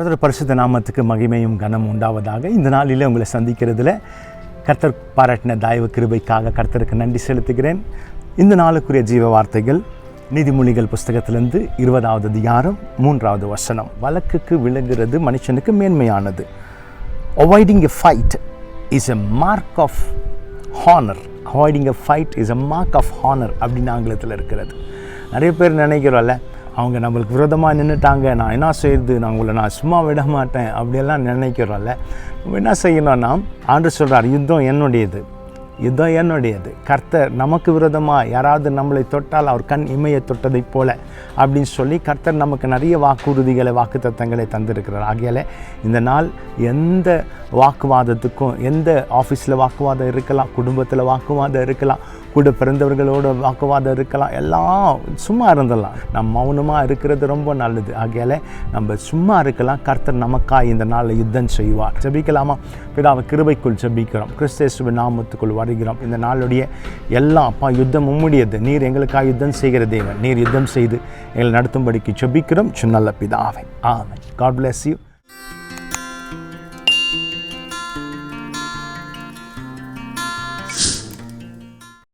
கர்த்தர் பரிசுத்த நாமத்துக்கு மகிமையும் கனமும் உண்டாவதாக. இந்த நாளிலே உங்களை சந்திக்கிறதுல கர்த்தர் பாராட்டின தயவு கிருபைக்காக கர்த்தருக்கு நன்றி செலுத்துகிறேன். இந்த நாளுக்குரிய ஜீவ வார்த்தைகள் நீதிமொழிகள் புஸ்தகத்திலிருந்து 20வது அதிகாரம் 3வது வசனம். வழக்குக்கு விளங்குகிறது மனுஷனுக்கு மேன்மையானது. Avoiding a fight is a mark of honour. Avoiding a fight is a mark of honour அப்படின்னு ஆங்கிலத்தில் இருக்கிறது. நிறைய பேர் நினைக்கிறோம்ல, அவங்க நம்மளுக்கு விரோதமாக நின்றுட்டாங்க, நான் என்ன செய்யுது, நான் சும்மா விட மாட்டேன் அப்படியெல்லாம் நினைக்கிறோம்ல. நம்ம என்ன செய்யணும்னா, ஆண்டவர் சொல்கிறார், யுத்தம் என்னுடையது. கர்த்தர் நமக்கு விரோதமாக யாராவது நம்மளை தொட்டால் அவர் கண் இமையை தொட்டதைப் போல அப்படின்னு சொல்லி கர்த்தர் நமக்கு நிறைய வாக்குறுதிகளை வாக்குத்தத்தங்களை தந்திருக்கிறார். ஆகையால் இந்த நாள் எந்த வாக்குவாதத்துக்கும், எந்த ஆஃபீஸில் வாக்குவாதம் இருக்கலாம், குடும்பத்தில் வாக்குவாதம் இருக்கலாம், கூட பிறந்தவர்களோட வாக்குவாதம் இருக்கலாம், எல்லாம் சும்மா இருந்துடலாம். நம்ம மௌனமாக இருக்கிறது ரொம்ப நல்லது. ஆகையால் நம்ம சும்மா இருக்கலாம். கர்த்தர் நமக்காக இந்த நாளில் யுத்தம் செய்வார். ஜெபிக்கலாமா? பிதாவை கிருபைக்குள் ஜெபிக்கிறோம், கிறிஸ்து நாமத்துக்குள் வருகிறோம். இந்த நாளுடைய எல்லாம் அப்பா யுத்தம் உம்முடையது. நீர் எங்களுக்காக யுத்தம் செய்கிற தேவன். நீர் யுத்தம் செய்து எங்களை நடத்தும்படிக்கு ஜெபிக்கிறோம். நல்ல பிதாவே, ஆமென். God bless you.